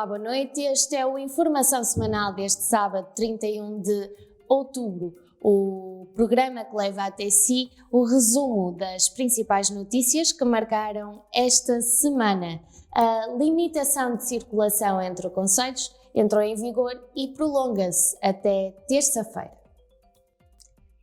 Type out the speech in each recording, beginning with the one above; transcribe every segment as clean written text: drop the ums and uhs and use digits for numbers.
Olá, boa noite. Este é o Informação Semanal deste sábado, 31 de outubro. O programa que leva até si o resumo das principais notícias que marcaram esta semana. A limitação de circulação entre concelhos entrou em vigor e prolonga-se até terça-feira.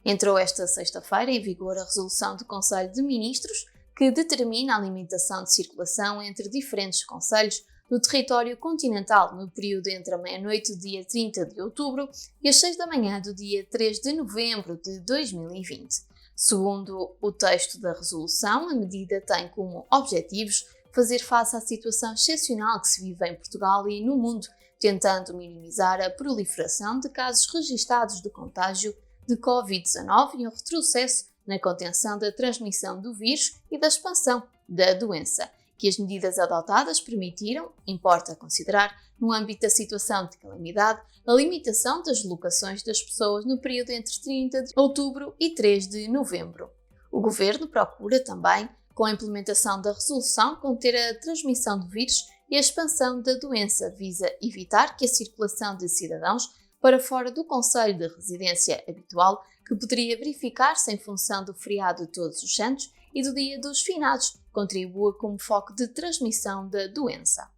Entrou esta sexta-feira em vigor a resolução do Conselho de Ministros que determina a limitação de circulação entre diferentes concelhos do território continental no período entre a meia-noite do dia 30 de outubro e as 6 da manhã do dia 3 de novembro de 2020. Segundo o texto da resolução, a medida tem como objetivos fazer face à situação excepcional que se vive em Portugal e no mundo, tentando minimizar a proliferação de casos registados de contágio de Covid-19 e um retrocesso na contenção da transmissão do vírus e da expansão da doença, que as medidas adotadas permitiram, importa considerar, no âmbito da situação de calamidade, a limitação das deslocações das pessoas no período entre 30 de outubro e 3 de novembro. O Governo procura também, com a implementação da resolução, conter a transmissão do vírus e a expansão da doença, visa evitar que a circulação de cidadãos para fora do concelho de residência habitual, que poderia verificar-se em função do feriado de Todos os Santos e do Dia dos Finados, contribua como foco de transmissão da doença.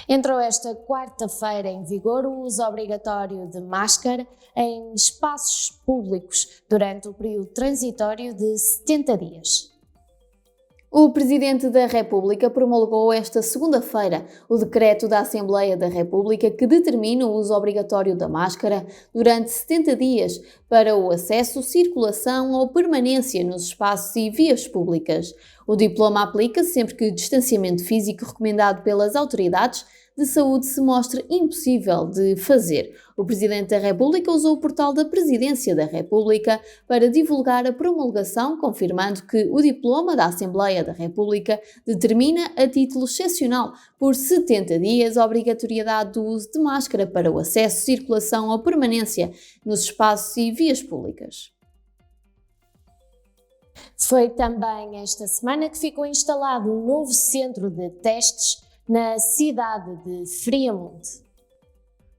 Entrou esta quarta-feira em vigor o uso obrigatório de máscara em espaços públicos durante o período transitório de 70 dias. O Presidente da República promulgou esta segunda-feira o decreto da Assembleia da República que determina o uso obrigatório da máscara durante 70 dias para o acesso, circulação ou permanência nos espaços e vias públicas. O diploma aplica-se sempre que o distanciamento físico recomendado pelas autoridades de saúde se mostre impossível de fazer. O Presidente da República usou o portal da Presidência da República para divulgar a promulgação, confirmando que o diploma da Assembleia da República determina a título excepcional, por 70 dias, a obrigatoriedade do uso de máscara para o acesso, circulação ou permanência nos espaços e vias públicas. Foi também esta semana que ficou instalado um novo centro de testes na cidade de Friamundo.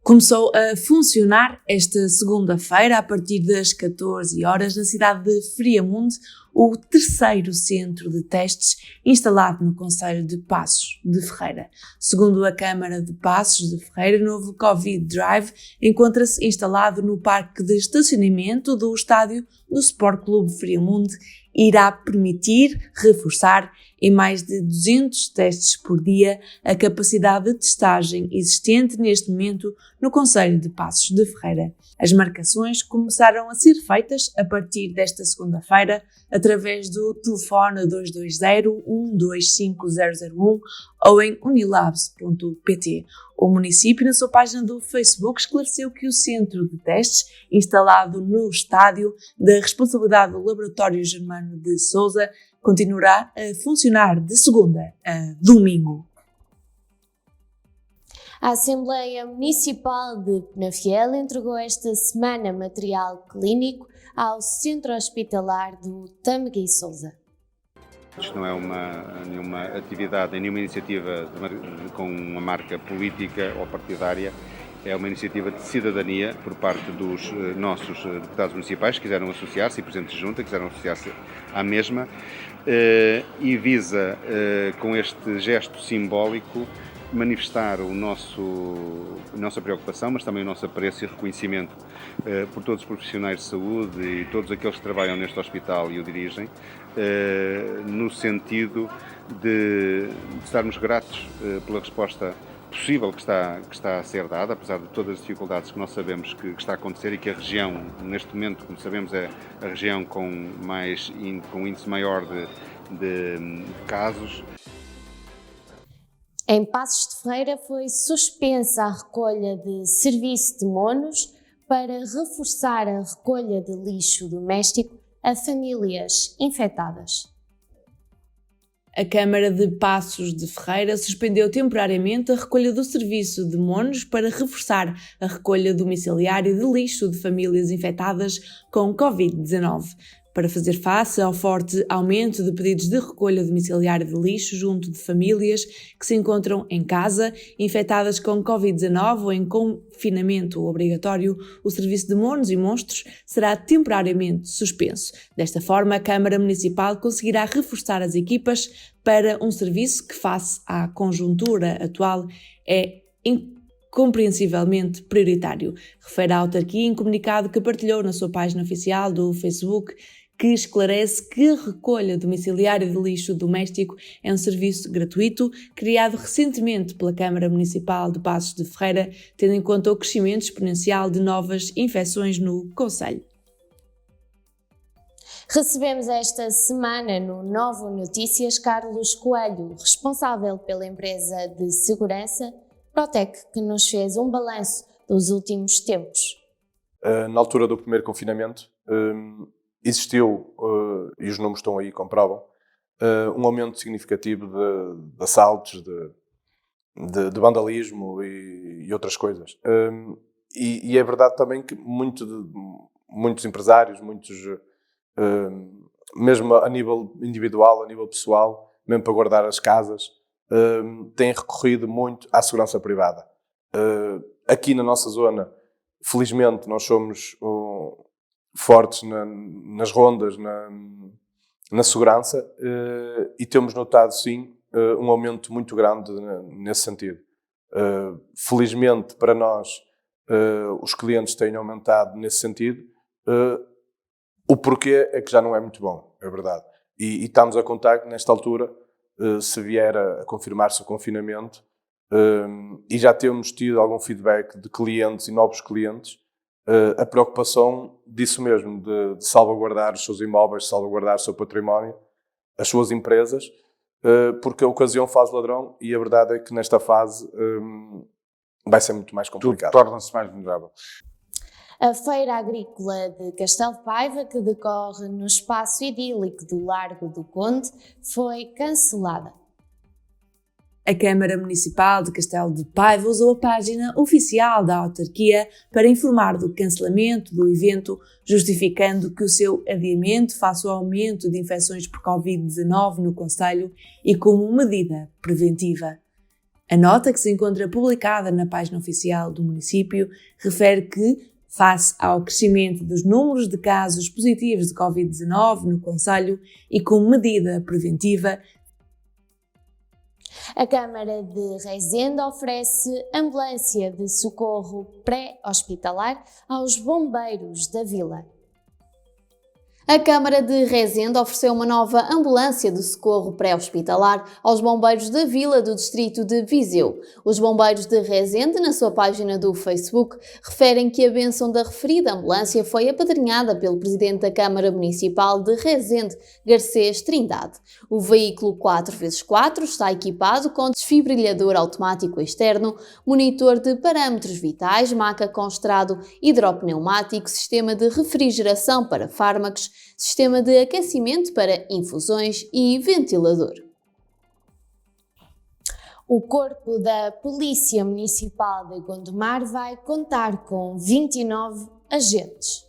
Começou a funcionar esta segunda-feira, a partir das 14 horas, na cidade de Friamundo, o terceiro centro de testes instalado no concelho de Passos de Ferreira. Segundo a Câmara de Passos de Ferreira, o novo Covid Drive encontra-se instalado no parque de estacionamento do estádio do Sport Clube Friamundo e irá permitir reforçar em mais de 200 testes por dia a capacidade de testagem existente neste momento no concelho de Passos de Ferreira. As marcações começaram a ser feitas a partir desta segunda-feira através do telefone 220-125-001 ou em unilabs.pt. O município, na sua página do Facebook, esclareceu que o centro de testes, instalado no estádio da responsabilidade do Laboratório Germano de Sousa, continuará a funcionar de segunda a domingo. A Assembleia Municipal de Penafiel entregou esta semana material clínico ao Centro Hospitalar do Tâmega e Sousa. Isto não é nenhuma atividade, nenhuma iniciativa com uma marca política ou partidária. É uma iniciativa de cidadania por parte dos nossos deputados municipais que quiseram associar-se, e presidentes de junta, quiseram associar-se à mesma, e visa, com este gesto simbólico, manifestar a nossa preocupação, mas também o nosso apreço e reconhecimento por todos os profissionais de saúde e todos aqueles que trabalham neste hospital e o dirigem, no sentido de estarmos gratos pela resposta possível que está a ser dada, apesar de todas as dificuldades que nós sabemos que está a acontecer e que a região, neste momento, como sabemos, é a região com um índice maior de casos. Em Passos de Ferreira foi suspensa a recolha de serviço de monos para reforçar a recolha de lixo doméstico a famílias infectadas. A Câmara de Passos de Ferreira suspendeu temporariamente a recolha do serviço de monos para reforçar a recolha domiciliária de lixo de famílias infectadas com Covid-19. para fazer face ao forte aumento de pedidos de recolha domiciliária de lixo junto de famílias que se encontram em casa, infectadas com Covid-19 ou em confinamento obrigatório, o serviço de mornos e monstros será temporariamente suspenso. Desta forma, a Câmara Municipal conseguirá reforçar as equipas para um serviço que, face à conjuntura atual, é incompreensivelmente prioritário, refere a autarquia em comunicado que partilhou na sua página oficial do Facebook, que esclarece que a recolha domiciliária de lixo doméstico é um serviço gratuito, criado recentemente pela Câmara Municipal de Passos de Ferreira, tendo em conta o crescimento exponencial de novas infecções no concelho. Recebemos esta semana no Novo Notícias Carlos Coelho, responsável pela empresa de segurança Protec, que nos fez um balanço dos últimos tempos. Na altura do primeiro confinamento, existiu, e os números estão aí, comprovam, um aumento significativo de assaltos, de vandalismo e outras coisas. E é verdade também que muitos empresários, mesmo a nível individual, a nível pessoal, mesmo para guardar as casas, têm recorrido muito à segurança privada. Aqui na nossa zona, felizmente, nós somos fortes nas rondas, na segurança, e temos notado, sim, um aumento muito grande nesse sentido. Felizmente, para nós, os clientes têm aumentado nesse sentido. O porquê é que já não é muito bom, é verdade. E estamos a contar que, nesta altura, se vier a confirmar-se o confinamento, e já temos tido algum feedback de clientes e novos clientes, a preocupação disso mesmo, de salvaguardar os seus imóveis, salvaguardar o seu património, as suas empresas, porque a ocasião faz ladrão e a verdade é que nesta fase vai ser muito mais complicado. Tudo torna-se mais vulnerável. A Feira Agrícola de Castelo de Paiva, que decorre no espaço idílico do Largo do Conde, foi cancelada. A Câmara Municipal de Castelo de Paiva usou a página oficial da autarquia para informar do cancelamento do evento, justificando que o seu adiamento face ao aumento de infecções por Covid-19 no concelho e como medida preventiva. A nota, que se encontra publicada na página oficial do município, refere que, face ao crescimento dos números de casos positivos de Covid-19 no concelho e como medida preventiva, a Câmara de Rezende oferece ambulância de socorro pré-hospitalar aos bombeiros da vila. A Câmara de Rezende ofereceu uma nova ambulância de socorro pré-hospitalar aos bombeiros da vila do distrito de Viseu. Os bombeiros de Rezende, na sua página do Facebook, referem que a bênção da referida ambulância foi apadrinhada pelo Presidente da Câmara Municipal de Rezende, Garcês Trindade. O veículo 4x4 está equipado com desfibrilhador automático externo, monitor de parâmetros vitais, maca com estrado hidropneumático, sistema de refrigeração para fármacos, sistema de aquecimento para infusões e ventilador. O Corpo da Polícia Municipal de Gondomar vai contar com 29 agentes.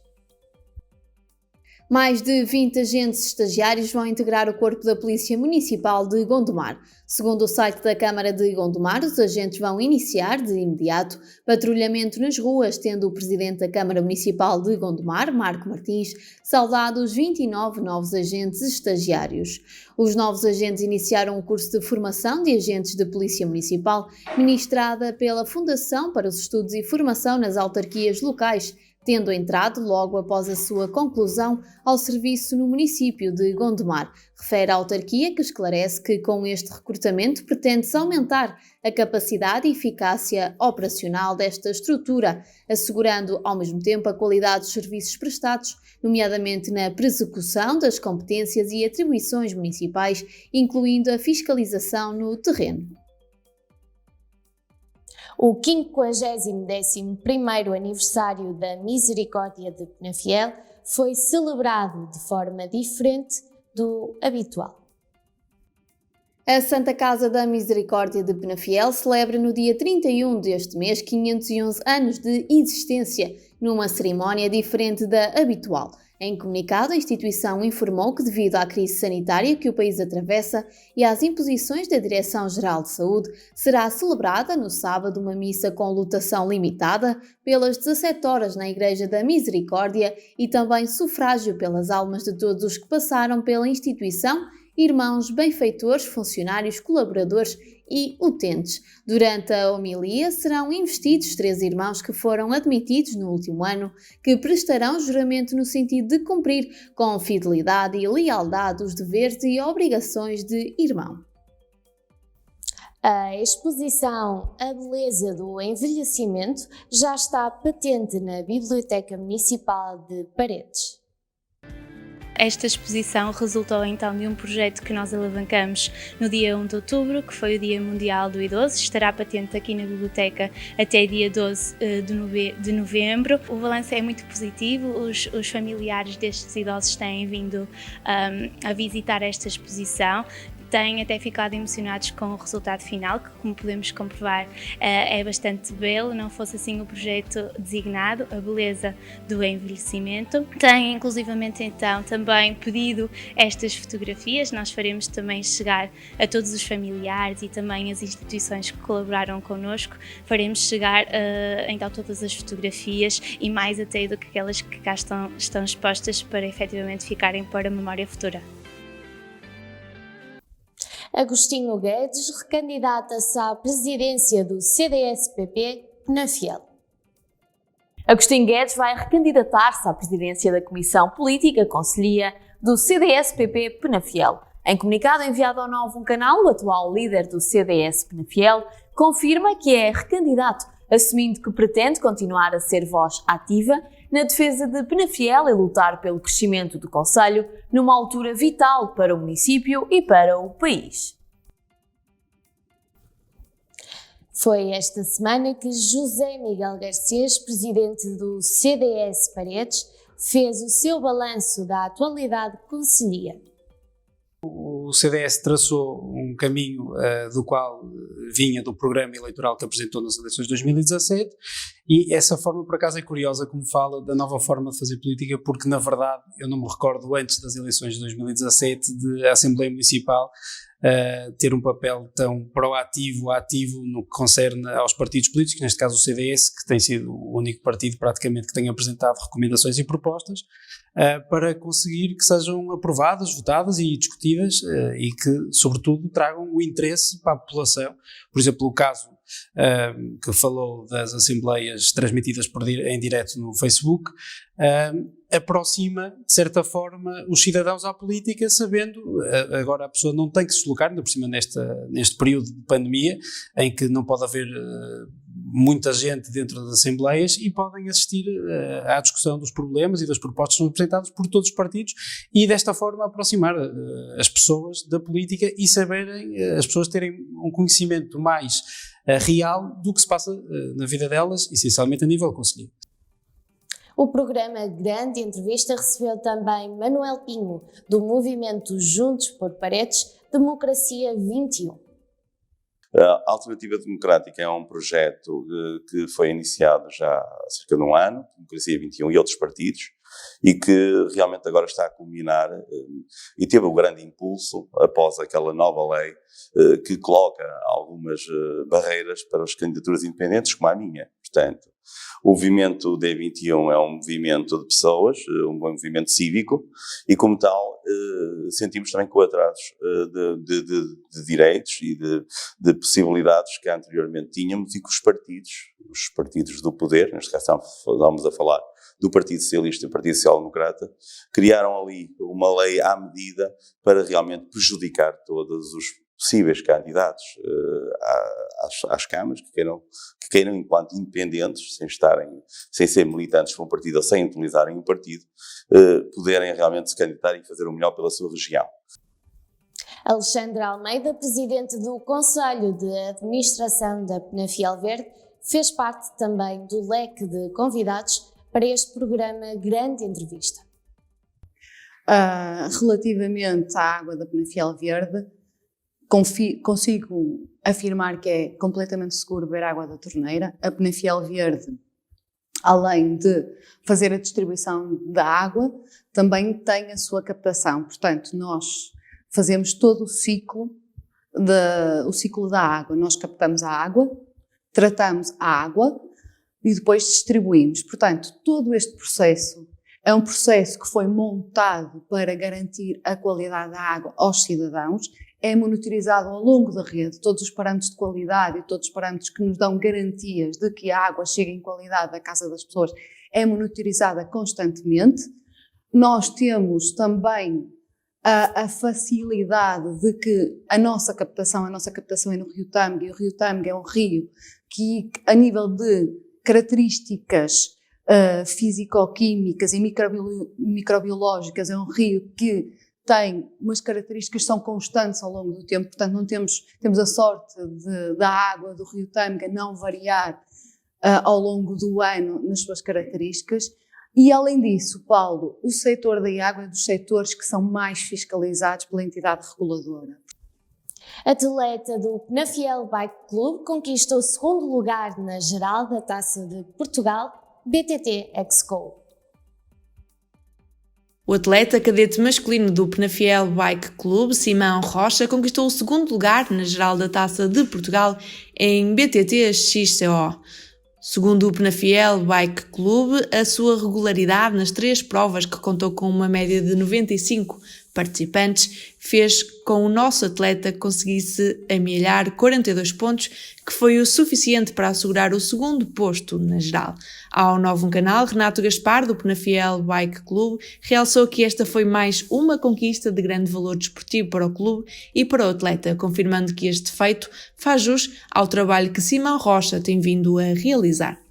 Mais de 20 agentes estagiários vão integrar o Corpo da Polícia Municipal de Gondomar. Segundo o site da Câmara de Gondomar, os agentes vão iniciar, de imediato, patrulhamento nas ruas, tendo o Presidente da Câmara Municipal de Gondomar, Marco Martins, saudado os 29 novos agentes estagiários. Os novos agentes iniciaram o curso de formação de agentes de Polícia Municipal, ministrada pela Fundação para os Estudos e Formação nas Autarquias Locais, tendo entrado logo após a sua conclusão ao serviço no município de Gondomar. Refere a autarquia, que esclarece que com este recrutamento pretende-se aumentar a capacidade e eficácia operacional desta estrutura, assegurando ao mesmo tempo a qualidade dos serviços prestados, nomeadamente na persecução das competências e atribuições municipais, incluindo a fiscalização no terreno. O 50º aniversário da Misericórdia de Penafiel foi celebrado de forma diferente do habitual. A Santa Casa da Misericórdia de Penafiel celebra no dia 31 deste mês 511 anos de existência, numa cerimónia diferente da habitual. Em comunicado, a instituição informou que, devido à crise sanitária que o país atravessa e às imposições da Direção-Geral de Saúde, será celebrada no sábado uma missa com lotação limitada pelas 17 horas na Igreja da Misericórdia e também sufrágio pelas almas de todos os que passaram pela instituição, irmãos, benfeitores, funcionários, colaboradores e utentes. Durante a homilia serão investidos 3 irmãos que foram admitidos no último ano, que prestarão juramento no sentido de cumprir com fidelidade e lealdade os deveres e obrigações de irmão. A exposição A Beleza do Envelhecimento já está patente na Biblioteca Municipal de Paredes. Esta exposição resultou então de um projeto que nós alavancamos no dia 1 de outubro, que foi o Dia Mundial do Idoso. Estará patente aqui na biblioteca até dia 12 de novembro. O balanço é muito positivo, os familiares destes idosos têm vindo a visitar esta exposição. Têm até ficado emocionados com o resultado final, que, como podemos comprovar, é bastante belo. Não fosse assim o projeto designado, A Beleza do Envelhecimento. Têm, inclusivamente, então, também pedido estas fotografias. Nós faremos também chegar a todos os familiares e também as instituições que colaboraram connosco. Faremos chegar, então, todas as fotografias e mais até do que aquelas que cá estão expostas para, efetivamente, ficarem para a memória futura. Agostinho Guedes recandidata-se à presidência do CDS-PP na Fiel. Agostinho Guedes vai recandidatar-se à presidência da Comissão Política Conselhia do CDS-PP Penafiel. Em comunicado enviado ao Novo Canal, o atual líder do CDS Penafiel confirma que é recandidato, assumindo que pretende continuar a ser voz ativa na defesa de Penafiel e lutar pelo crescimento do concelho numa altura vital para o município e para o país. Foi esta semana que José Miguel Garcês, presidente do CDS Paredes, fez o seu balanço da atualidade concelhia. O CDS traçou um caminho do qual vinha do programa eleitoral que apresentou nas eleições de 2017 e essa forma, por acaso, é curiosa como fala da nova forma de fazer política, porque, na verdade, eu não me recordo antes das eleições de 2017 de a Assembleia Municipal ter um papel tão proativo, ativo no que concerne aos partidos políticos, neste caso o CDS, que tem sido o único partido praticamente que tem apresentado recomendações e propostas para conseguir que sejam aprovadas, votadas e discutidas e que, sobretudo, tragam o interesse para a população. Por exemplo, o caso que falou das assembleias transmitidas em direto no Facebook, aproxima, de certa forma, os cidadãos à política, sabendo, agora a pessoa não tem que se deslocar, ainda por cima neste período de pandemia, em que não pode haver muita gente dentro das assembleias e podem assistir à discussão dos problemas e das propostas que são apresentadas por todos os partidos e desta forma aproximar as pessoas da política e saberem, as pessoas terem um conhecimento mais real do que se passa na vida delas, essencialmente a nível concelhio. O programa Grande Entrevista recebeu também Manuel Pinho, do movimento Juntos por Paredes, Democracia 21. A Alternativa Democrática é um projeto que foi iniciado já há cerca de um ano, Democracia 21 e outros partidos, e que realmente agora está a culminar e teve um grande impulso após aquela nova lei que coloca algumas barreiras para as candidaturas independentes, como a minha. Portanto, o movimento D21 é um movimento de pessoas, um movimento cívico, e como tal sentimos também coatrados de direitos e de possibilidades que anteriormente tínhamos e que os partidos do poder, neste caso estamos a falar do Partido Socialista e do Partido Social Democrata, criaram ali uma lei à medida para realmente prejudicar todos os possíveis candidatos às câmaras que queiram, enquanto independentes, sem ser militantes de um partido ou sem utilizarem um partido, poderem realmente se candidatar e fazer o melhor pela sua região. Alexandre Almeida, presidente do Conselho de Administração da Penafiel Verde, fez parte também do leque de convidados para este programa Grande Entrevista. Relativamente à água da Penafiel Verde, consigo afirmar que é completamente seguro beber água da torneira. A Penafiel Verde, além de fazer a distribuição da água, também tem a sua captação. Portanto, nós fazemos todo o ciclo da água. Nós captamos a água, tratamos a água e depois distribuímos. Portanto, todo este processo é um processo que foi montado para garantir a qualidade da água aos cidadãos, é monitorizado ao longo da rede, todos os parâmetros de qualidade e todos os parâmetros que nos dão garantias de que a água chega em qualidade à casa das pessoas, é monitorizada constantemente. Nós temos também a facilidade de que a nossa captação é no Rio Tâmega, e o Rio Tâmega é um rio que, a nível de características físico-químicas e microbiológicas, é um rio que tem umas características que são constantes ao longo do tempo, portanto não temos a sorte da água do Rio Tâmega não variar ao longo do ano nas suas características. E além disso, Paulo, o setor da água é dos setores que são mais fiscalizados pela entidade reguladora. Atleta do Penafiel Bike Club, conquistou o segundo lugar na geral da Taça de Portugal BTT Exco. O atleta cadete masculino do Penafiel Bike Club, Simão Rocha, conquistou o segundo lugar na geral da Taça de Portugal em BTT XCO. Segundo o Penafiel Bike Club, a sua regularidade nas 3 provas, que contou com uma média de 95 participantes, fez com o nosso atleta conseguisse amealhar 42 pontos, que foi o suficiente para assegurar o segundo posto na geral. Ao Novo Canal, Renato Gaspar, do Penafiel Bike Club, realçou que esta foi mais uma conquista de grande valor desportivo para o clube e para o atleta, confirmando que este feito faz jus ao trabalho que Simão Rocha tem vindo a realizar.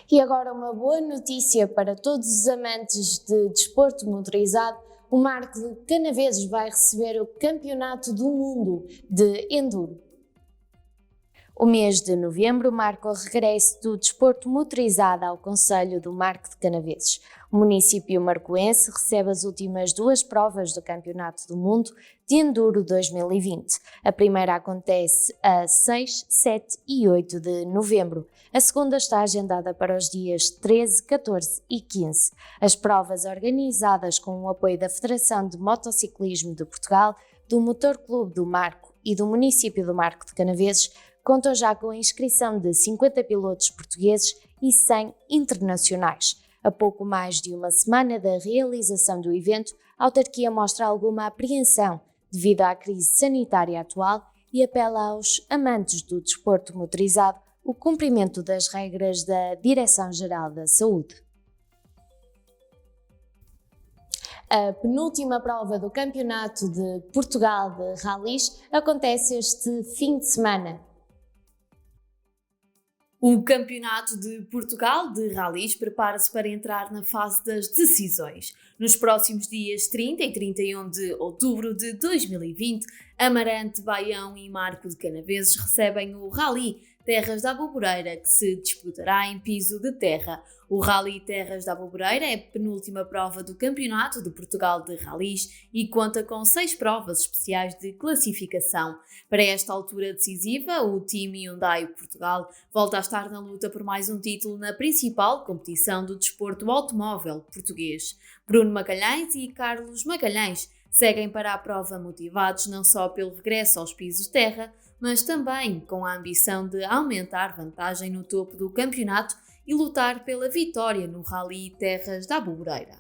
E agora uma boa notícia para todos os amantes de desporto motorizado. O Marco de Canaveses vai receber o Campeonato do Mundo de Enduro. O mês de novembro marca o regresso do desporto motorizado ao concelho do Marco de Canaveses. O município marcoense recebe as últimas 2 provas do Campeonato do Mundo de Enduro 2020. A primeira acontece a 6, 7 e 8 de novembro. A segunda está agendada para os dias 13, 14 e 15. As provas, organizadas com o apoio da Federação de Motociclismo de Portugal, do Motor Clube do Marco e do município do Marco de Canaveses, contam já com a inscrição de 50 pilotos portugueses e 100 internacionais. A pouco mais de uma semana da realização do evento, a autarquia mostra alguma apreensão devido à crise sanitária atual e apela aos amantes do desporto motorizado o cumprimento das regras da Direção-Geral da Saúde. A penúltima prova do Campeonato de Portugal de Rallys acontece este fim de semana. O Campeonato de Portugal de Rallys prepara-se para entrar na fase das decisões. Nos próximos dias 30 e 31 de outubro de 2020, Amarante, Baião e Marco de Canaveses recebem o Rally Terras da Aboboreira, que se disputará em piso de terra. O Rally Terras da Aboboreira é a penúltima prova do Campeonato de Portugal de Rallys e conta com 6 provas especiais de classificação. Para esta altura decisiva, o time Hyundai Portugal volta a estar na luta por mais um título na principal competição do desporto automóvel português. Bruno Magalhães e Carlos Magalhães seguem para a prova motivados não só pelo regresso aos pisos de terra, mas também com a ambição de aumentar vantagem no topo do campeonato e lutar pela vitória no Rally Terras da Aboboreira.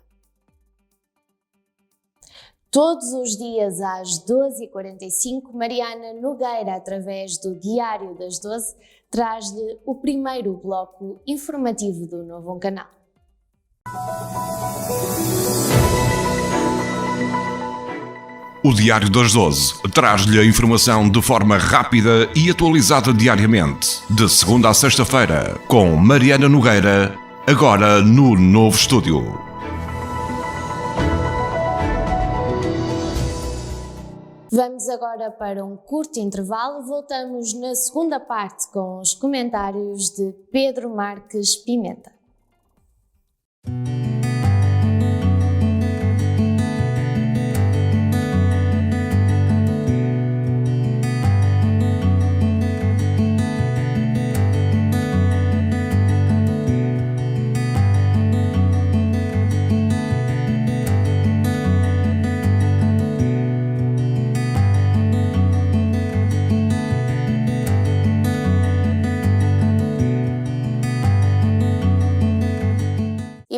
Todos os dias às 12h45, Mariana Nogueira, através do Diário das 12, traz-lhe o primeiro bloco informativo do Novo Canal. O Diário das 12 traz-lhe a informação de forma rápida e atualizada diariamente, de segunda a sexta-feira, com Mariana Nogueira, agora no novo estúdio. Vamos agora para um curto intervalo. Voltamos na segunda parte com os comentários de Pedro Marques Pimenta.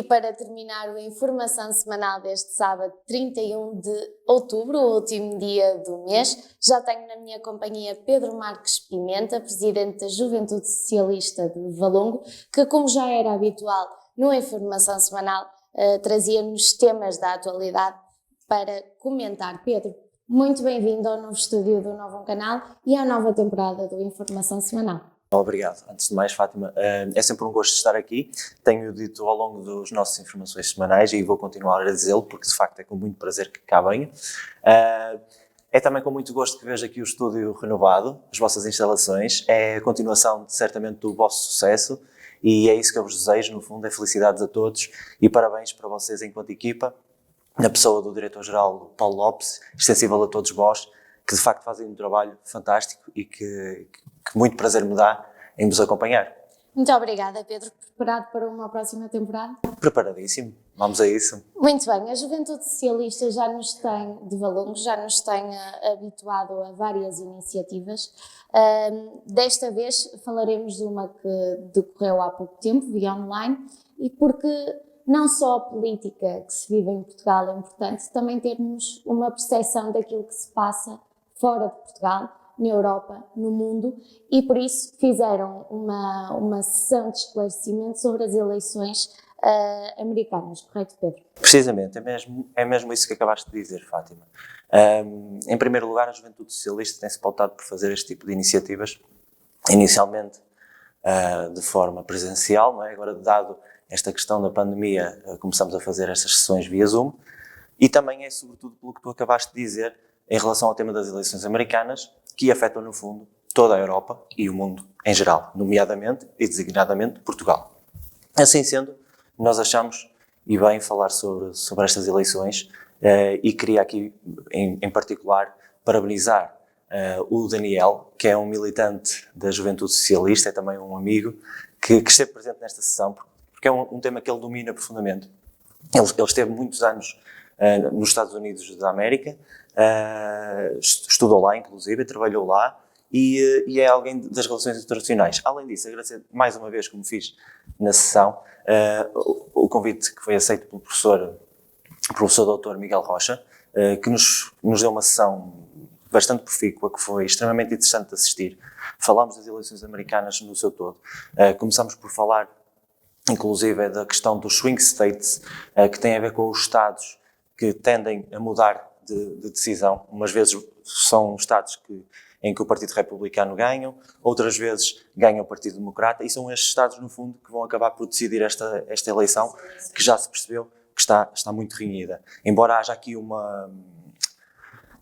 E para terminar, a informação semanal deste sábado, 31 de outubro, o último dia do mês, já tenho na minha companhia Pedro Marques Pimenta, presidente da Juventude Socialista de Valongo, que, como já era habitual no Informação Semanal, trazia-nos temas da atualidade para comentar. Pedro, muito bem-vindo ao novo estúdio do Novo Canal e à nova temporada do Informação Semanal. Obrigado. Antes de mais, Fátima, é sempre um gosto estar aqui. Tenho dito ao longo dos nossos informações semanais e vou continuar a dizê-lo, porque de facto é com muito prazer que cá venho. É também com muito gosto que vejo aqui o estúdio renovado, as vossas instalações. É a continuação, certamente, do vosso sucesso e é isso que eu vos desejo, no fundo, é felicidades a todos e parabéns para vocês enquanto equipa, na pessoa do Diretor-Geral Paulo Lopes, extensível a todos vós, que de facto fazem um trabalho fantástico e que muito prazer me dá em vos acompanhar. Muito obrigada, Pedro. Preparado para uma próxima temporada? Preparadíssimo. Vamos a isso. Muito bem. A Juventude Socialista já nos tem, de Valongo, já nos tem habituado a várias iniciativas. Desta vez falaremos de uma que decorreu há pouco tempo, via online, e porque não só a política que se vive em Portugal é importante, também termos uma percepção daquilo que se passa fora de Portugal, na Europa, no mundo, e por isso fizeram uma sessão de esclarecimento sobre as eleições americanas, correto, Pedro? Precisamente, é mesmo isso que acabaste de dizer, Fátima. Em primeiro lugar, a Juventude Socialista tem-se pautado por fazer este tipo de iniciativas, inicialmente de forma presencial, não é? Agora, dado esta questão da pandemia, começamos a fazer estas sessões via Zoom, e também é sobretudo pelo que tu acabaste de dizer em relação ao tema das eleições americanas, que afetam, no fundo, toda a Europa e o mundo em geral, nomeadamente e designadamente Portugal. Assim sendo, nós achamos e bem falar sobre estas eleições e queria aqui, em particular, parabenizar o Daniel, que é um militante da Juventude Socialista, é também um amigo, que esteve presente nesta sessão, porque é um tema que ele domina profundamente. Ele esteve muitos anos nos Estados Unidos da América, estudou lá, inclusive, trabalhou lá e é alguém das relações internacionais. Além disso, agradecer mais uma vez, como fiz na sessão, o convite que foi aceito pelo professor Dr. Miguel Rocha, que nos deu uma sessão bastante profícua, que foi extremamente interessante de assistir. Falámos das eleições americanas no seu todo. Começámos por falar, inclusive, da questão dos swing states, que tem a ver com os estados que tendem a mudar de decisão. Umas vezes são estados em que o Partido Republicano ganha, outras vezes ganha o Partido Democrata, e são estes estados, no fundo, que vão acabar por decidir esta eleição, que já se percebeu que está muito renhida. Embora haja aqui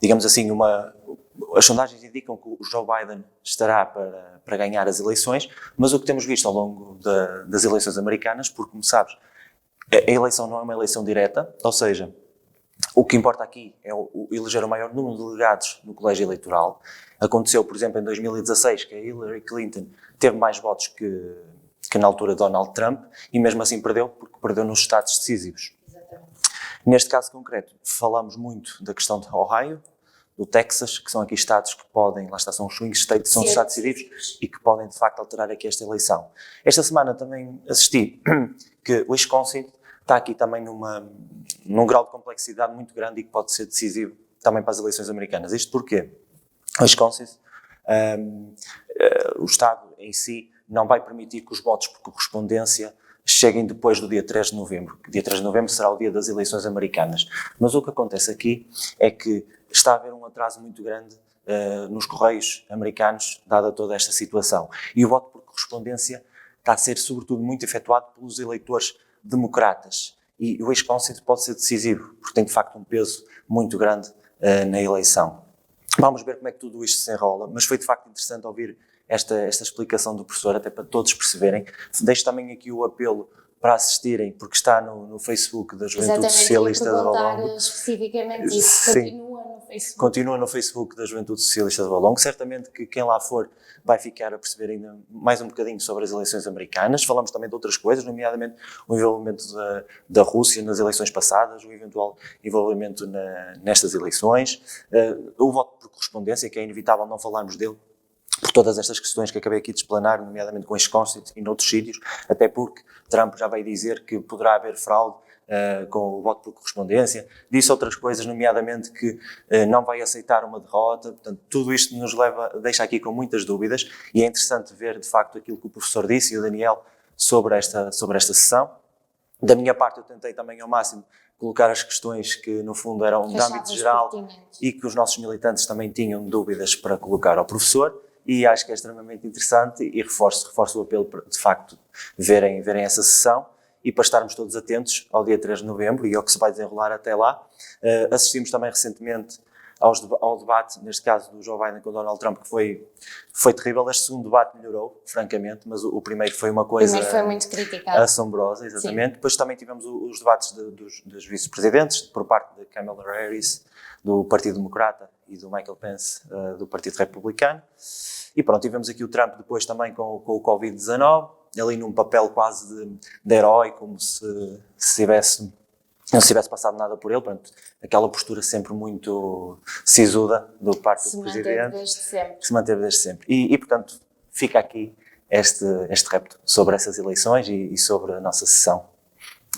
digamos assim, as sondagens indicam que o Joe Biden estará para ganhar as eleições, mas o que temos visto ao longo das eleições americanas, porque, como sabes, a eleição não é uma eleição direta, ou seja, o que importa aqui é eleger o maior número de delegados no colégio eleitoral. Aconteceu, por exemplo, em 2016, que a Hillary Clinton teve mais votos que na altura Donald Trump, e mesmo assim perdeu, porque perdeu nos estados decisivos. Exatamente. Neste caso concreto, falamos muito da questão de Ohio, do Texas, que são aqui estados que podem, lá está, são os swing states, são os estados decisivos e que podem, de facto, alterar aqui esta eleição. Esta semana também assisti que o Wisconsin está aqui também num grau de complexidade muito grande e que pode ser decisivo também para as eleições americanas. Isto porquê? O Wisconsin, o Estado em si, não vai permitir que os votos por correspondência cheguem depois do dia 3 de novembro. Dia 3 de novembro será o dia das eleições americanas. Mas o que acontece aqui é que está a haver um atraso muito grande nos correios americanos, dada toda esta situação. E o voto por correspondência está a ser, sobretudo, muito efetuado pelos eleitores democratas. E o Wisconsin pode ser decisivo, porque tem, de facto, um peso muito grande na eleição. Vamos ver como é que tudo isto se enrola, mas foi, de facto, interessante ouvir esta explicação do professor, até para todos perceberem. Deixo também aqui o apelo para assistirem, porque está no Facebook da Juventude Socialista de Valongo. Especificamente isso, Sim. Continua no Facebook. Continua no Facebook da Juventude Socialista de Valongo. Certamente que quem lá for vai ficar a perceber ainda mais um bocadinho sobre as eleições americanas. Falamos também de outras coisas, nomeadamente o envolvimento da Rússia nas eleições passadas, o eventual envolvimento nestas eleições, o voto por correspondência, que é inevitável não falarmos dele, por todas estas questões que acabei aqui de explanar, nomeadamente com este Constitute e noutros sítios, até porque Trump já veio dizer que poderá haver fraude com o voto por correspondência, disse outras coisas, nomeadamente que não vai aceitar uma derrota. Portanto, tudo isto nos deixa aqui com muitas dúvidas, e é interessante ver de facto aquilo que o professor disse e o Daniel sobre esta sessão. Da minha parte, eu tentei também ao máximo colocar as questões que no fundo eram de âmbito geral e que os nossos militantes também tinham dúvidas para colocar ao professor, e acho que é extremamente interessante, e reforço o apelo para de facto verem essa sessão, e para estarmos todos atentos ao dia 3 de novembro e ao que se vai desenrolar até lá. Assistimos também recentemente ao debate, neste caso do Joe Biden com o Donald Trump, que foi terrível. Este segundo debate melhorou, francamente, mas o primeiro foi uma coisa foi muito criticado. Assombrosa, exatamente. Sim. Depois também tivemos os debates dos vice-presidentes, por parte de Kamala Harris, do Partido Democrata, e do Michael Pence, do Partido Republicano. E pronto, tivemos aqui o Trump depois também com o Covid-19, ali num papel quase de herói, como se não se tivesse passado nada por ele. Pronto, aquela postura sempre muito sisuda do parte do Presidente. Se manteve desde sempre. E portanto, fica aqui este repto sobre essas eleições e sobre a nossa sessão.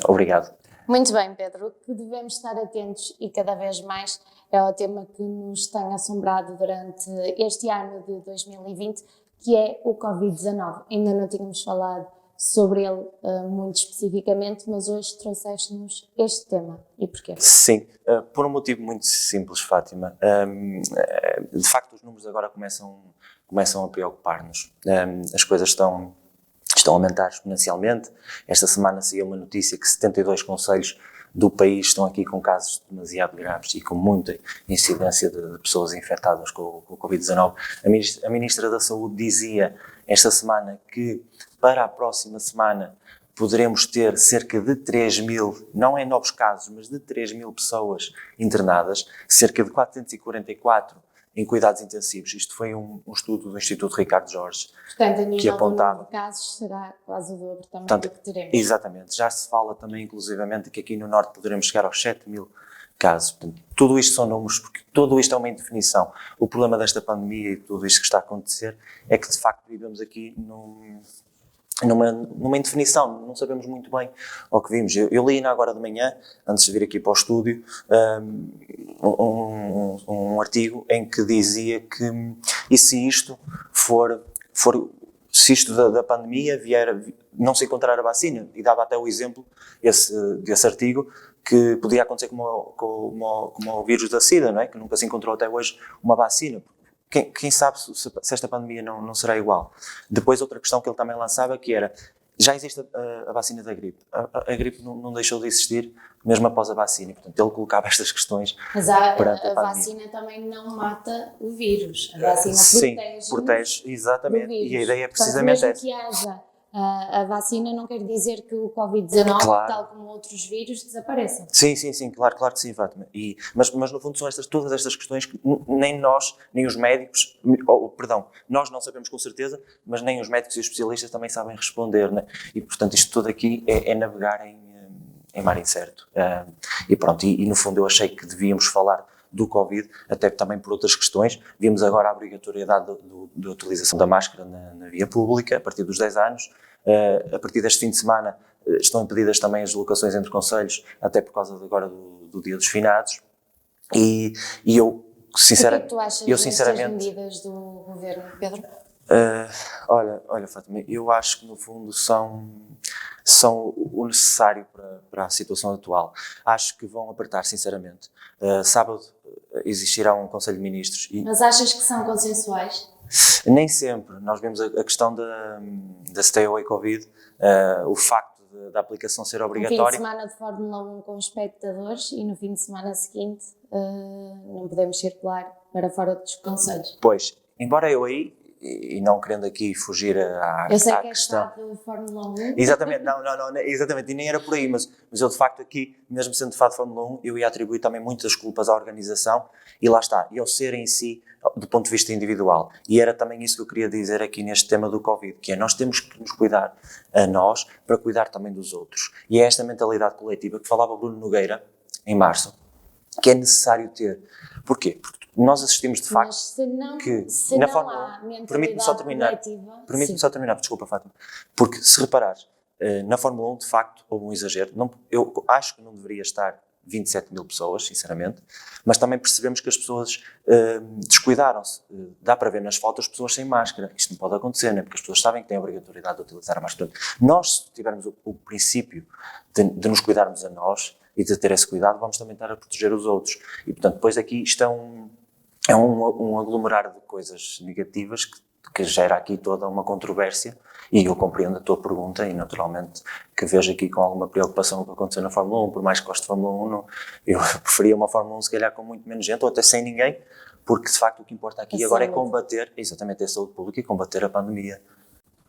Obrigado. Muito bem, Pedro. O que devemos estar atentos, e cada vez mais, é o tema que nos tem assombrado durante este ano de 2020, que é o Covid-19. Ainda não tínhamos falado sobre ele muito especificamente, mas hoje trouxeste-nos este tema. E porquê? Sim, por um motivo muito simples, Fátima. De facto, os números agora começam a preocupar-nos. As coisas estão a aumentar exponencialmente. Esta semana saiu uma notícia que 72 concelhos do país estão aqui com casos demasiado graves e com muita incidência de pessoas infectadas com o Covid-19. A Ministra da Saúde dizia esta semana que para a próxima semana poderemos ter cerca de 3.000, não é novos casos, mas de 3.000 pessoas internadas, cerca de 444 em cuidados intensivos. Isto foi um estudo do Instituto Ricardo Jorge, portanto, a nível que apontava. De casos será quase o dobro também do que teremos. Exatamente. Já se fala também, inclusivamente, que aqui no Norte poderemos chegar aos 7.000 casos. Portanto, tudo isto são números, porque tudo isto é uma indefinição. O problema desta pandemia e tudo isto que está a acontecer é que, de facto, vivemos aqui numa indefinição, não sabemos muito bem o que vimos. Eu li ainda agora de manhã, antes de vir aqui para o estúdio, um artigo em que dizia que, e se isto se isto da pandemia não se encontrar a vacina, e dava até o exemplo desse artigo, que podia acontecer como o vírus da SIDA, não é? Que nunca se encontrou até hoje uma vacina. Quem sabe se esta pandemia não será igual. Depois, outra questão que ele também lançava, que era, já existe a vacina da gripe. A gripe não deixou de existir, mesmo após a vacina. Portanto, ele colocava estas questões. Mas a vacina também não mata o vírus. A vacina protege, exatamente. E a ideia é precisamente essa. Que haja a vacina não quer dizer que o Covid-19, claro, tal como outros vírus, desapareçam. Sim, claro que sim, Fátima. Mas no fundo são todas estas questões que nem nós, nem os médicos, nós não sabemos com certeza, mas nem os médicos e os especialistas também sabem responder, né? E portanto isto tudo aqui é navegar em mar incerto. E pronto, e no fundo eu achei que devíamos falar do Covid, até também por outras questões. Vimos agora a obrigatoriedade da utilização da máscara na via pública, a partir dos 10 anos. A partir deste fim de semana estão impedidas também as deslocações entre concelhos, até por causa agora do Dia dos Finados. E eu, sinceramente... O que é que tu achas destas medidas do governo, Pedro? Olha, Fátima, eu acho que no fundo são o necessário para a situação atual. Acho que vão apertar, sinceramente. Sábado existirá um Conselho de Ministros. Mas achas que são consensuais? Nem sempre. Nós vemos a questão da Stay Away Covid, o facto da aplicação ser obrigatória. Um fim de semana de Fórmula 1 com espectadores e no fim de semana seguinte não podemos circular para fora dos concelhos. Pois, embora eu aí, e não querendo aqui fugir à questão... Eu sei que é estado de Fórmula 1. Exatamente, não, exatamente, e nem era por aí, mas eu de facto aqui, mesmo sendo de fato Fórmula 1, eu ia atribuir também muitas culpas à organização, e lá está, e ao ser em si, do ponto de vista individual. E era também isso que eu queria dizer aqui neste tema do Covid, que é nós temos que nos cuidar a nós para cuidar também dos outros. E é esta mentalidade coletiva que falava Bruno Nogueira, em março, que é necessário ter. Porquê? Porque nós assistimos de facto Mas se não, que se na não Fórmula há 1, mentalidade coletiva... permite-me sim. só terminar, desculpa Fátima, porque se reparares, na Fórmula 1 de facto houve um exagero, eu acho que não deveria estar 27 mil pessoas, sinceramente, mas também percebemos que as pessoas descuidaram-se. Dá para ver nas fotos as pessoas sem máscara. Isto não pode acontecer, né? Porque as pessoas sabem que têm a obrigatoriedade de utilizar a máscara. Nós, se tivermos o princípio de nos cuidarmos a nós e de ter esse cuidado, vamos também estar a proteger os outros. E, portanto, depois aqui isto é um aglomerar de coisas negativas que gera aqui toda uma controvérsia, e eu compreendo a tua pergunta e naturalmente que vejo aqui com alguma preocupação o que aconteceu na Fórmula 1, por mais que goste de Fórmula 1, eu preferia uma Fórmula 1 se calhar com muito menos gente ou até sem ninguém, porque de facto o que importa aqui agora é combater, exatamente a saúde pública e combater a pandemia.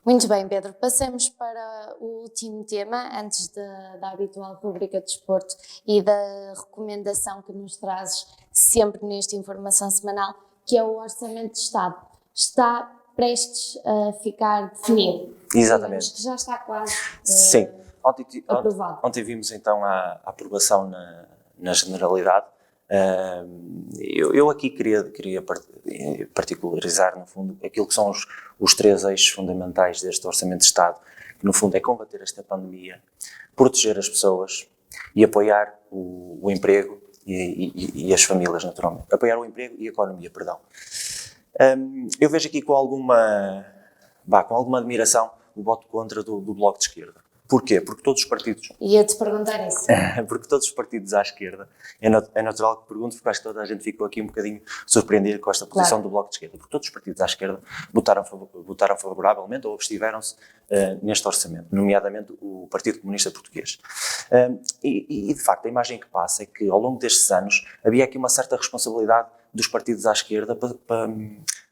Muito bem, Pedro. Passemos para o último tema, antes da habitual rubrica de desporto e da recomendação que nos trazes sempre nesta informação semanal, que é o Orçamento de Estado. Está prestes a ficar definido. Exatamente. Digamos que já está quase Sim. aprovado. Ontem vimos então a aprovação na generalidade. Eu aqui queria particularizar, no fundo, aquilo que são os três eixos fundamentais deste Orçamento de Estado, que no fundo é combater esta pandemia, proteger as pessoas e apoiar o emprego e as famílias, naturalmente. Apoiar o emprego e a economia, perdão. Eu vejo aqui com alguma admiração o voto contra do Bloco de Esquerda. Porquê? Porque todos os partidos... Ia-te perguntar isso. Porque todos os partidos à esquerda, é natural que pergunte, porque acho que toda a gente ficou aqui um bocadinho surpreendido com esta posição do Bloco de Esquerda, porque todos os partidos à esquerda votaram favoravelmente ou abstiveram-se neste orçamento, nomeadamente o Partido Comunista Português. E de facto a imagem que passa é que ao longo destes anos havia aqui uma certa responsabilidade dos partidos à esquerda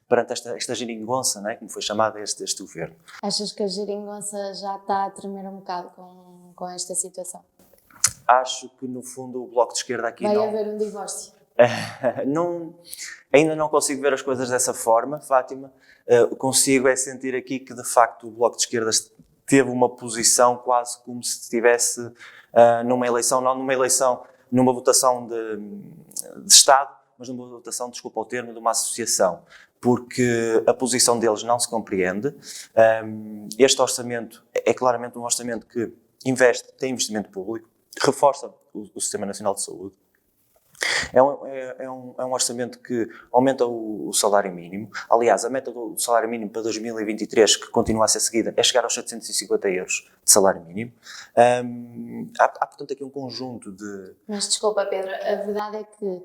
perante esta geringonça, não é? Como foi chamada este governo. Achas que a geringonça já está a tremer um bocado com esta situação? Acho que no fundo o Bloco de Esquerda aqui vai haver um divórcio. Ainda não consigo ver as coisas dessa forma, Fátima. Consigo sentir aqui que de facto o Bloco de Esquerda teve uma posição quase como se estivesse numa eleição, não numa eleição, numa votação de Estado, mas numa votação, desculpa o termo, de uma associação, porque a posição deles não se compreende. Este orçamento é claramente um orçamento que tem investimento público, reforça o Sistema Nacional de Saúde. É um orçamento que aumenta o salário mínimo. Aliás, a meta do salário mínimo para 2023, que continua a ser seguida, é chegar aos 750 euros de salário mínimo. Há portanto, aqui um conjunto de... Mas desculpa, Pedro, a verdade é que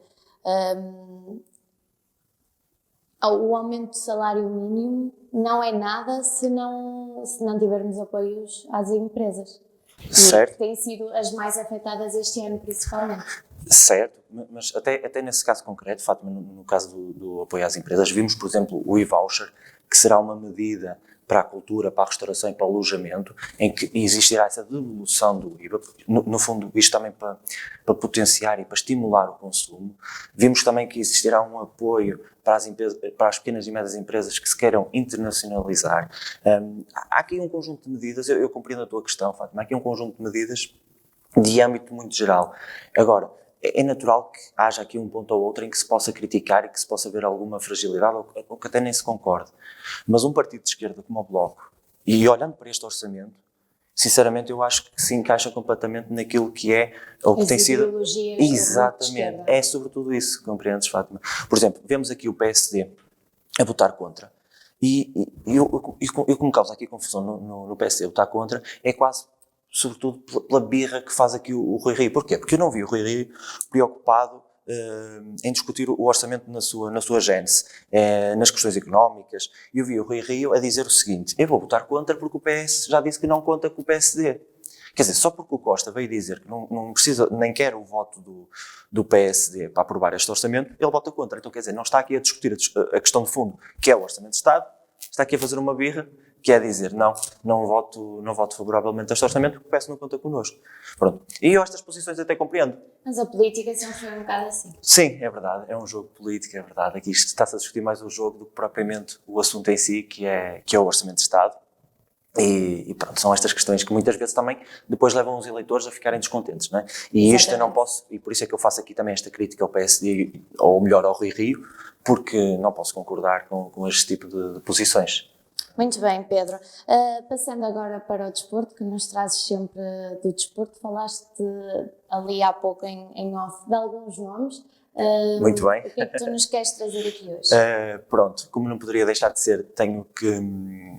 o aumento do salário mínimo não é nada se não tivermos apoios às empresas. Certo. Que têm sido as mais afetadas este ano, principalmente. Certo, mas até nesse caso concreto, Fátima, no caso do apoio às empresas, vimos, por exemplo, o e-voucher, que será uma medida para a cultura, para a restauração e para o alojamento, em que existirá essa devolução do IVA, no fundo isto também para potenciar e para estimular o consumo. Vimos também que existirá um apoio para as pequenas e médias empresas que se queiram internacionalizar. Há aqui um conjunto de medidas, eu compreendo a tua questão, Fátima, há aqui um conjunto de medidas de âmbito muito geral. Agora, é natural que haja aqui um ponto ou outro em que se possa criticar e que se possa ver alguma fragilidade ou que até nem se concorde. Mas um partido de esquerda como o Bloco, e olhando para este orçamento, sinceramente eu acho que se encaixa completamente naquilo que é ou que tem sido... Exatamente, é sobretudo isso, compreendes, Fátima? Por exemplo, vemos aqui o PSD a votar contra. E o que me causa aqui confusão no PSD votar contra é quase... sobretudo pela birra que faz aqui o Rui Rio. Porquê? Porque eu não vi o Rui Rio preocupado em discutir o orçamento na sua gênese, nas questões económicas. Eu vi o Rui Rio a dizer o seguinte: eu vou votar contra porque o PS já disse que não conta com o PSD. Quer dizer, só porque o Costa veio dizer que não precisa, nem quer o voto do PSD para aprovar este orçamento, ele vota contra. Então, quer dizer, não está aqui a discutir a questão de fundo, que é o Orçamento de Estado, está aqui a fazer uma birra, que é dizer, não voto favoravelmente a este orçamento porque o PS não conta connosco. Pronto. E eu estas posições até compreendo. Mas a política sempre foi um bocado assim. Sim, é verdade. É um jogo político, é verdade. Aqui está-se a discutir mais o jogo do que propriamente o assunto em si, que é o Orçamento de Estado. E pronto, são estas questões que muitas vezes também depois levam os eleitores a ficarem descontentes, não é? E isto eu não posso, e por isso é que eu faço aqui também esta crítica ao PSD, ou melhor, ao Rui Rio, porque não posso concordar com este tipo de posições. Muito bem, Pedro. Passando agora para o desporto, que nos trazes sempre do desporto, falaste ali há pouco em off de alguns nomes. Muito bem. O que é que tu nos queres trazer aqui hoje? Pronto, como não poderia deixar de ser, tenho que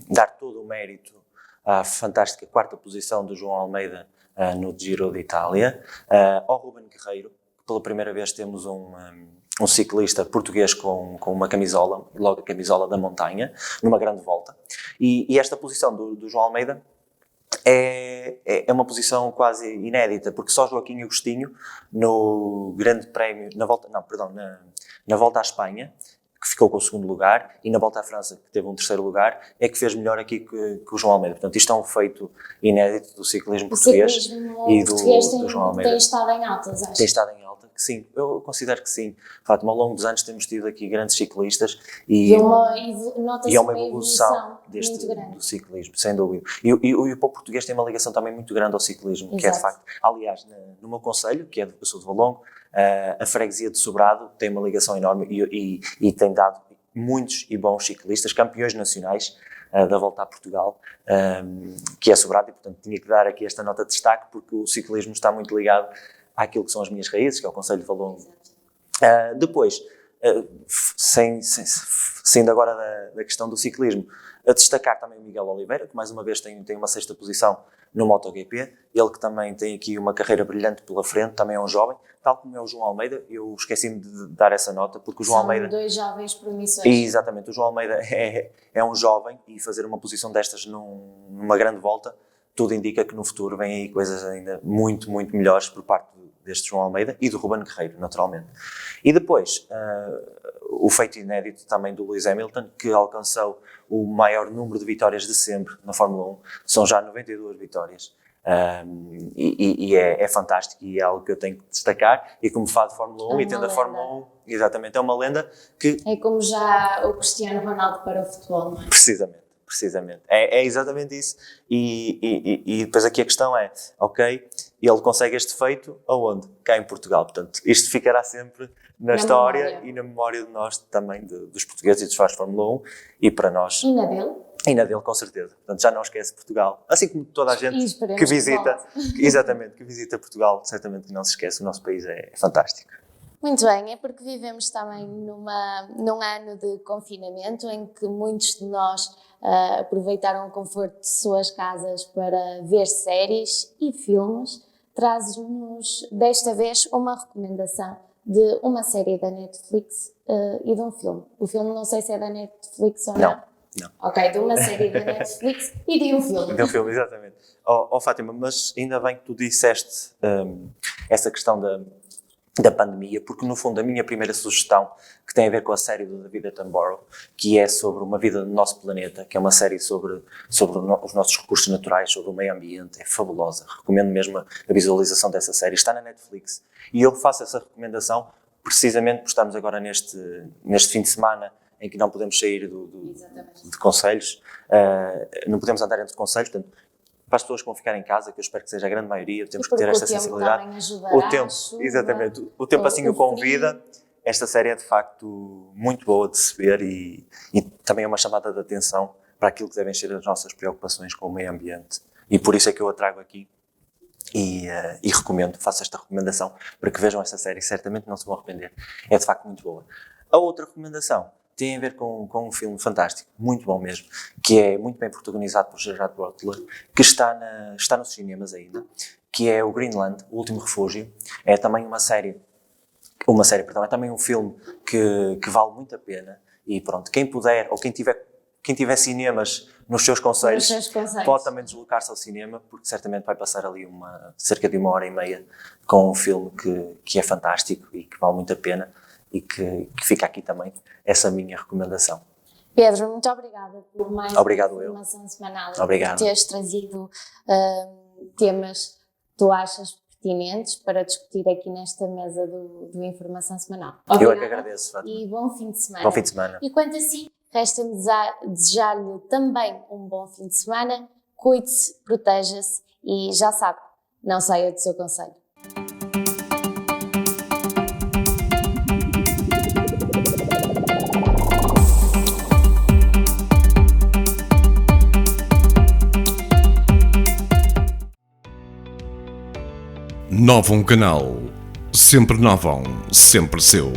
dar todo o mérito à fantástica quarta posição do João Almeida no Giro de Itália, ao Ruben Guerreiro, que pela primeira vez temos um ciclista português com uma camisola, logo a camisola da montanha, numa grande volta. E esta posição do João Almeida é uma posição quase inédita, porque só Joaquim Agostinho, no Grande Prémio, na Volta à Espanha, que ficou com o segundo lugar, e na Volta à França, que teve um terceiro lugar, é que fez melhor aqui que o João Almeida. Portanto, isto é um feito inédito do ciclismo português e do João Almeida. Tem estado em altas, acho. Tem estado em alta, que sim, eu considero que sim. Fátima, ao longo dos anos temos tido aqui grandes ciclistas e é uma evolução do ciclismo, sem dúvida. E o povo português tem uma ligação também muito grande ao ciclismo, Exato. que é de facto, aliás, no meu concelho, que é eu sou de Valongo, a freguesia de Sobrado tem uma ligação enorme e tem dado muitos e bons ciclistas, campeões nacionais da Volta a Portugal, que é Sobrado, e portanto tinha que dar aqui esta nota de destaque, porque o ciclismo está muito ligado àquilo que são as minhas raízes, que é o concelho de Valongo. Depois, saindo agora da questão do ciclismo, a destacar também o Miguel Oliveira, que mais uma vez tem uma sexta posição no MotoGP, ele que também tem aqui uma carreira brilhante pela frente, também é um jovem, tal como é o João Almeida. Eu esqueci-me de dar essa nota, porque o João Almeida... São dois jovens promissores. Exatamente, o João Almeida é um jovem, e fazer uma posição destas numa grande volta, tudo indica que no futuro vêm aí coisas ainda muito, muito melhores por parte deste João Almeida e do Ruben Guerreiro, naturalmente. E depois, o feito inédito também do Lewis Hamilton, que alcançou o maior número de vitórias de sempre na Fórmula 1, são já 92 vitórias. E é fantástico, e é algo que eu tenho que destacar, e como fã de Fórmula 1 e tendo a Fórmula 1, exatamente, é uma lenda que... É como já o Cristiano Ronaldo para o futebol, não é? Precisamente. É exatamente isso. E depois aqui a questão é, ok, ele consegue este feito aonde? Cá em Portugal. Portanto, isto ficará sempre na história memória. E na memória de nós também, dos portugueses e dos fãs de Fórmula 1, e para nós... E na dele? E na dele, com certeza. Portanto, já não esquece Portugal. Assim como toda a gente que visita... Exatamente, que visita Portugal, certamente não se esquece. O nosso país é fantástico. Muito bem, é porque vivemos também num ano de confinamento em que muitos de nós aproveitaram o conforto de suas casas para ver séries e filmes. Traz-nos desta vez uma recomendação de uma série da Netflix e de um filme. O filme não sei se é da Netflix ou não. Não. Ok, de uma série da Netflix e de um filme. De um filme, exatamente. Fátima, mas ainda bem que tu disseste essa questão da pandemia, porque no fundo a minha primeira sugestão, que tem a ver com a série do David Attenborough, que é sobre uma vida no nosso planeta, que é uma série sobre os nossos recursos naturais, sobre o meio ambiente, é fabulosa. Recomendo mesmo a visualização dessa série. Está na Netflix. E eu faço essa recomendação precisamente porque estamos agora neste fim de semana em que não podemos sair de concelhos, não podemos andar entre concelhos, portanto, para as pessoas que vão ficar em casa, que eu espero que seja a grande maioria, temos que ter esta sensibilidade. O tempo, exatamente, o tempo assim o convida. Esta série é de facto muito boa de se ver e também é uma chamada de atenção para aquilo que devem ser as nossas preocupações com o meio ambiente. E por isso é que eu a trago aqui e recomendo, faço esta recomendação para que vejam esta série, certamente não se vão arrepender. É de facto muito boa. A outra recomendação tem a ver com um filme fantástico, muito bom mesmo, que é muito bem protagonizado por Gerard Butler, que está nos cinemas ainda, que é o Greenland, O Último Refúgio. É também é também um filme que vale muito a pena, e pronto, quem puder, ou quem tiver cinemas nos seus concelhos, pode também deslocar-se ao cinema, porque certamente vai passar ali cerca de 1h30 com um filme que é fantástico e que vale muito a pena, e que fica aqui também essa minha recomendação. Pedro, muito obrigada por mais uma informação semanal. Obrigado. Por teres trazido temas que tu achas pertinentes para discutir aqui nesta mesa do Informação Semanal. Obrigada. Eu é que agradeço, Fátima. E bom fim de semana. Bom fim de semana. E quanto a si, resta-me desejar-lhe também um bom fim de semana, cuide-se, proteja-se e já sabe, não saia do seu concelho. Novum Canal. Sempre Novum, sempre seu.